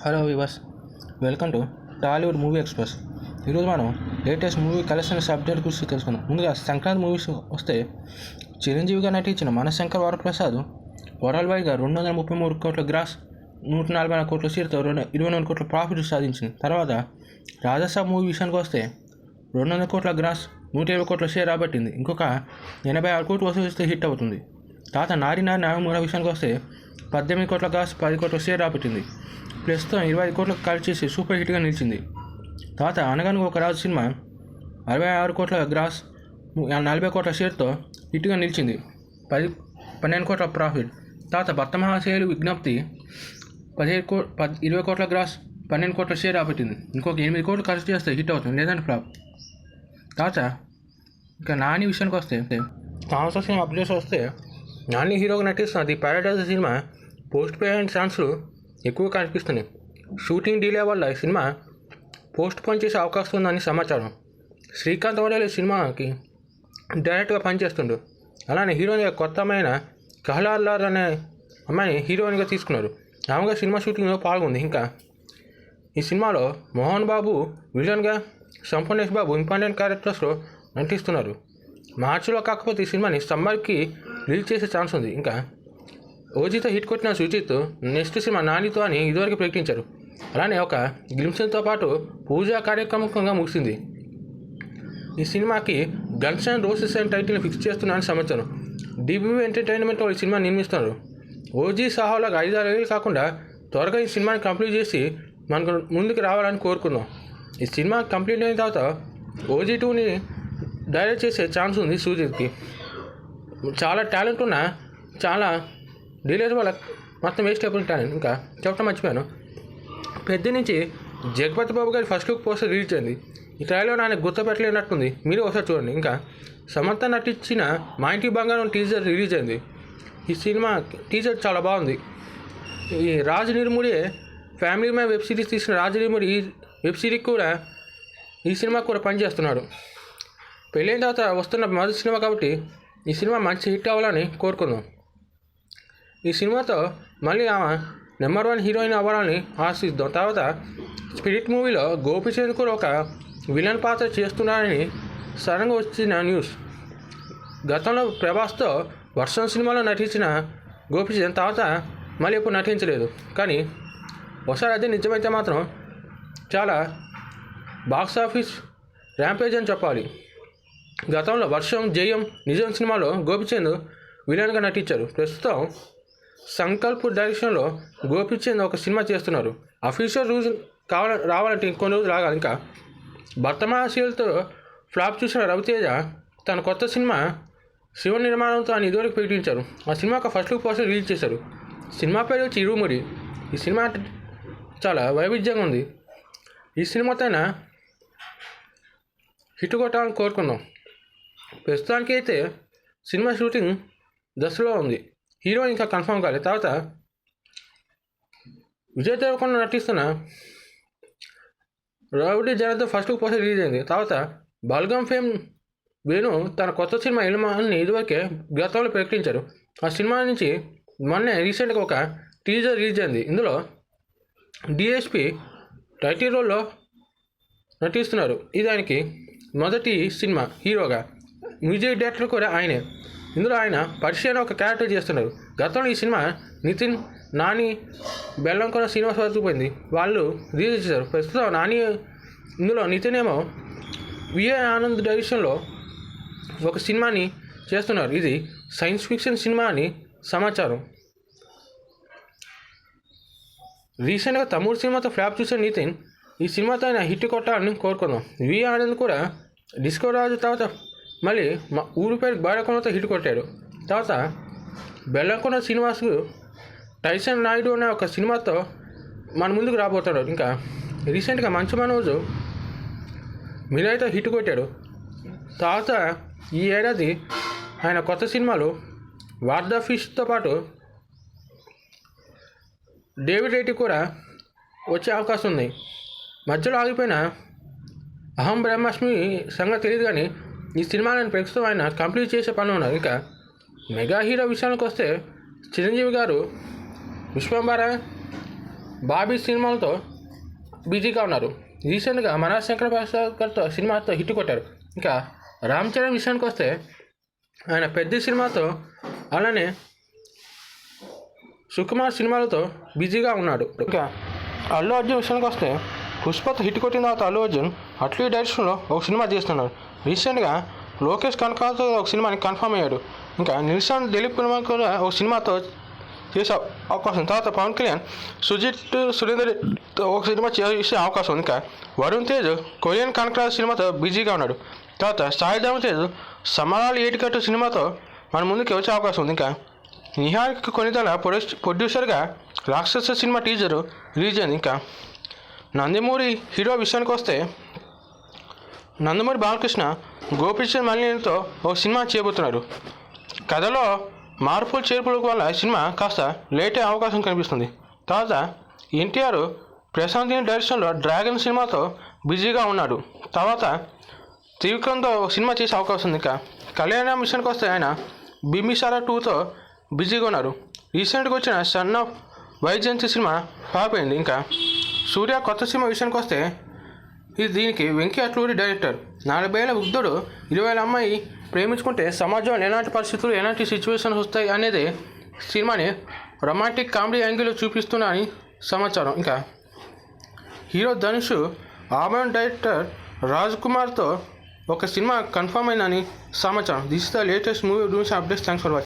Hello viewers, welcome to Tollywood movie express. ఈరోజు మనం latest movie collections update గురించి తెలుసుకుందాం. ముందుగా సంక్రాంతి మూవీస్ వస్తే చిరంజీవిగా నటించిన మనశంకర్ వరప్రసాద్ వరల్డ్ వైడ్గా 233 కోట్ల గ్రాస్, 144 కోట్ల షేర్తో 24 కోట్ల ప్రాఫిట్ సాధించింది. తర్వాత రాజసాబ్ మూవీ విషయానికి వస్తే 200 కోట్ల గ్రాస్, 120 కోట్ల షేర్ రాబట్టింది. ఇంకొక 86 కోట్లు వసూలు చేస్తే హిట్ అవుతుంది. తర్వాత నారి నాగమూర విషయానికి వస్తే 18 కోట్ల గ్రాస్, 10 కోట్ల షేర్ రాబట్టింది. ప్రస్తుతం 25 కోట్లకు కలెక్ట్ చేసి సూపర్ హిట్గా నిలిచింది. తర్వాత అనగనగా ఒక రాజు సినిమా 66 కోట్ల గ్రాస్, 40 కోట్ల షేర్తో హిట్గా నిలిచింది. 12 కోట్ల ప్రాఫిట్. తర్వాత భర్త మహాశయులు విజ్ఞప్తి 20 కోట్ల గ్రాస్, 12 కోట్ల షేర్ రాబట్టింది. ఇంకొక 8 కోట్లు ఖర్చు చేస్తే హిట్ అవుతుంది, లేదంటే ఫ్లాప్. తర్వాత ఇంకా నాని విషయానికి వస్తే తామస సినిమా అప్డేట్స్ వస్తే నాని హీరోగా నటిస్తున్న ది ప్యారడైజ్ సినిమా పోస్ట్ పేమెంట్ ఛాన్స్లు ఎక్కువ కనిపిస్తున్నాయి. షూటింగ్ డిలే వల్ల ఈ సినిమా పోస్ట్ పోన్ చేసే అవకాశం ఉందని సమాచారం. శ్రీకాంత్ వడేలు సినిమాకి డైరెక్ట్గా పనిచేస్తుండు. అలానే హీరోయిన్గా కొత్త అమ్మాయిన కహ్లాలార్ అనే అమ్మాయిని హీరోయిన్గా తీసుకున్నారు. ఆమెగా సినిమా షూటింగ్లో పాల్గొంది. ఇంకా ఈ సినిమాలో మోహన్ బాబు విలన్గా, సంపూర్ణేష్ బాబు ఇంపార్టెంట్ క్యారెక్టర్స్లో నటిస్తున్నారు. మార్చిలో కాకపోతే ఈ సినిమాని సమ్మర్కి రిలీజ్ చేసే ఛాన్స్ ఉంది. ఇంకా ఓజీతో హిట్ కొట్టిన సుజిత్ నెక్స్ట్ సినిమా నానితో అని ఇదివరకు ప్రకటించారు. అలానే ఒక గ్లిమ్సన్తో పాటు పూజా కార్యక్రమంగా ముగిసింది. ఈ సినిమాకి గన్స్ అండ్ రోసెస్ అండ్ టైటిల్ని ఫిక్స్ చేస్తున్నారని సమాచారం. డిబివి ఎంటర్టైన్మెంట్ ఈ సినిమా నిర్మిస్తున్నారు. ఓజీ సాహోలాగా 5-6 ఏళ్ళు కాకుండా త్వరగా ఈ సినిమాని కంప్లీట్ చేసి మనకు ముందుకు రావాలని కోరుకున్నాం. ఈ సినిమా కంప్లీట్ అయిన తర్వాత ఓజీ 2ని డైరెక్ట్ చేసే ఛాన్స్ ఉంది సుజిత్కి. చాలా టాలెంట్ ఉన్న, చాలా డీలర్ వల్ల మొత్తం వేస్ట్ అయిపోయిన టాలెంట్. ఇంకా చెప్పడం మర్చిపోయాను, పెద్ద నుంచి జగపతి బాబు గారి ఫస్ట్ లుక్ పోస్టర్ రిలీజ్ అయింది. ఈ ట్రైలర్ ఆయన గుర్తుపెట్టలేనట్టుంది, మీరు ఒకసారి చూడండి. ఇంకా సమంత నటించిన మా ఇంటి బంగారం టీజర్ రిలీజ్ అయింది. ఈ సినిమా టీజర్ చాలా బాగుంది. ఈ Raj Nidimoru family man web series తీసిన రాజ్ నిర్మూడి ఈ వెబ్ సిరీస్ కూడా ఈ సినిమా కూడా పనిచేస్తున్నాడు. పెళ్ళైన తర్వాత వస్తున్న మొదటి సినిమా కాబట్టి ఈ సినిమా మంచి హిట్ అవ్వాలని కోరుకుందాం. ఈ సినిమాతో మళ్ళీ ఆమె నెంబర్ 1 హీరోయిన్ అవ్వాలని ఆశిద్దాం. తర్వాత స్పిరిట్ మూవీలో గోపిచంద్ కూడా ఒక విలన్ పాత్ర చేస్తున్నారని సడన్గా వచ్చిన న్యూస్. గతంలో ప్రభాస్తో వర్షం సినిమాలో నటించిన గోపిచంద్ తర్వాత మళ్ళీ ఎప్పుడు నటించలేదు. కానీ ఒకసారి అదే నిజమైతే మాత్రం చాలా బాక్స్ ఆఫీస్ ర్యాంపేజ్ అని చెప్పాలి. గతంలో వర్షం, జయం, నిజం సినిమాలో గోపిచంద్ విలన్గా నటించారు. ప్రస్తుతం సంకల్ప్ డైరెక్షన్లో గోపిచంద్ ఒక సినిమా చేస్తున్నారు. అఫీషియల్ రూల్స్ రావాలంటే ఇంకొన్ని రోజులు రాగాలి. ఇంకా భర్త మహాశయులతో ఫ్లాప్ చూసిన రవితేజ తన కొత్త సినిమా శివ నిర్మాణంతో అని ఇదివరకు ప్రకటించారు. ఆ సినిమాకు ఫస్ట్ లుక్ పోస్టర్ రిలీజ్ చేశారు. సినిమా పేరు వచ్చి ఇరుముడి. ఈ సినిమా చాలా వైవిధ్యంగా ఉంది. ఈ సినిమాతో హిట్ కొట్టాలని కోరుకున్నాం. ప్రస్తుతానికి అయితే సినిమా షూటింగ్ దశలో ఉంది. హీరో ఇంకా కన్ఫర్మ్ కాలేదు. తర్వాత విజయ్ దేవరకొండ నటిస్తున్న రౌడీ జనతో ఫస్ట్ లుక్ పోస్టర్ రిలీజ్ అయింది. తర్వాత బల్గం ఫేమ్ వేణు తన కొత్త సినిమా ఇల్మాన్ని ఇదివరకే గతంలో ప్రకటించారు. ఆ సినిమా నుంచి మొన్నే రీసెంట్గా ఒక టీజర్ రిలీజ్ అయింది. ఇందులో డిఎస్పి టైటిల్ రోల్లో నటిస్తున్నారు. ఇది ఆయనకి మొదటి సినిమా హీరోగా. మ్యూజిక్ డైరెక్టర్ కూడా ఆయనే. ఇందులో ఆయన పరిచయం ఒక క్యారెక్టర్ చేస్తున్నారు. గతంలో ఈ సినిమా నితిన్, నాని, బెల్లంకొండ శ్రీనివాస్ వరకుపోయింది, వాళ్ళు రిలీజ్ చేశారు. ప్రస్తుతం నాని ఇందులో, నితిన్ ఏమో విఏ ఆనంద్ డైరెక్షన్లో ఒక సినిమాని చేస్తున్నారు. ఇది సైన్స్ ఫిక్షన్ సినిమా అని సమాచారం. రీసెంట్గా తమ్ముడు సినిమాతో ఫ్లాప్ చూసిన నితిన్ ఈ సినిమాతో ఆయన హిట్ కొట్టాలని కోరుకుందాం. విఏ ఆనంద్ కూడా డిస్కో రాజు తర్వాత మళ్ళీ మా ఊరి పేరు బారకొండతో హిట్ కొట్టాడు. తర్వాత బెల్లంకొండ శ్రీనివాస్ టైసన్ నాయుడు అనే ఒక సినిమాతో మన ముందుకు రాబోతున్నాడు. ఇంకా రీసెంట్గా మంచు మనోజు మిరాయితో హిట్ కొట్టాడు. తర్వాత ఈ ఏడాది ఆయన కొత్త సినిమాలు వార్దా ఫిష్తో పాటు డేవిడ్ రెడ్డి కూడా వచ్చే అవకాశం ఉంది. మధ్యలో ఆగిపోయిన అహం బ్రహ్మాస్మి సంగతి తెలియదు, కానీ ఈ సినిమాలను ప్రస్తుతం ఆయన కంప్లీట్ చేసే పనులు ఉన్నారు. ఇంకా మెగా హీరో విషయానికి వస్తే చిరంజీవి గారు విశ్వంబర, బాబీ సినిమాలతో బిజీగా ఉన్నారు. రీసెంట్గా మనశంకర ప్రసాద్ గారితో సినిమాతో హిట్ కొట్టారు. ఇంకా రామ్ చరణ్ విషయానికి వస్తే ఆయన పెద్ద సినిమాతో అలానే సుకుమార్ సినిమాలతో బిజీగా ఉన్నాడు. ఇంకా అల్లు అర్జున్ విషయానికి వస్తే పుష్పతో హిట్ కొట్టిన తర్వాత అల్లు అర్జున్ అట్లీ డైరెక్షన్లో ఒక సినిమా చేస్తున్నాడు. రీసెంట్గా లోకేష్ కనకాలతో ఒక సినిమాని కన్ఫర్మ్ అయ్యాడు. ఇంకా నిల్సన్ దిలీప్ కుమార్ కూడా ఒక సినిమాతో చేసే అవకాశం. తర్వాత పవన్ కళ్యాణ్ సురేందర్ ఒక సినిమా చేసే అవకాశం ఉంది. ఇంకా వరుణ్ తేజ్ కొరియన్ కనకరాజ్ సినిమాతో బిజీగా ఉన్నాడు. తర్వాత సాయిధరమ్ తేజ్ సమరాలు ఏటికట్టు సినిమాతో మన ముందుకు వచ్చే అవకాశం ఉంది. ఇంకా నిహారిక కొనిదల ప్రొడ్యూసర్గా రాక్షస సినిమా టీజర్ రిలీజ్ అయింది. ఇంకా నందమూరి హీరో విషయానికి వస్తే నందమూరి బాలకృష్ణ గోపీచంద్ మలినేనితో ఒక సినిమా చేయబోతున్నారు. కథలో మార్పులు చేర్పుల వల్ల సినిమా కాస్త లేట్ అయ్యే అవకాశం కనిపిస్తుంది. తర్వాత ఎన్టీఆర్ ప్రశాంత్ డైరెక్షన్లో డ్రాగన్ సినిమాతో బిజీగా ఉన్నాడు. తర్వాత త్రివిక్రమ్తో సినిమా చేసే అవకాశం ఉంది. ఇంకా కళ్యాణ విషయానికి వస్తే ఆయన బింబిసారా 2తో బిజీగా ఉన్నారు. రీసెంట్గా వచ్చిన son of Vyjayanthi cinema flop అయింది. ఇంకా సూర్య కొత్త సినిమా విషయానికి వస్తే దీనికి వెంకీ అట్లూరి డైరెక్టర్. 40 ఏళ్ల వృద్ధుడు 20 ఏళ్ల అమ్మాయి ప్రేమించుకుంటే సమాజంలో ఎలాంటి పరిస్థితులు ఎలాంటి సిచ్యువేషన్స్ వస్తాయి అనేది సినిమాని రొమాంటిక్ కామెడీ యాంగిల్లో చూపిస్తున్నా అని సమాచారం. ఇంకా హీరో ధనుష్ ఆమెన్ డైరెక్టర్ రాజ్ కుమార్తో ఒక సినిమా కన్ఫర్మ్ అయిందని సమాచారం. This is the latest movie news updates. Thanks for watching.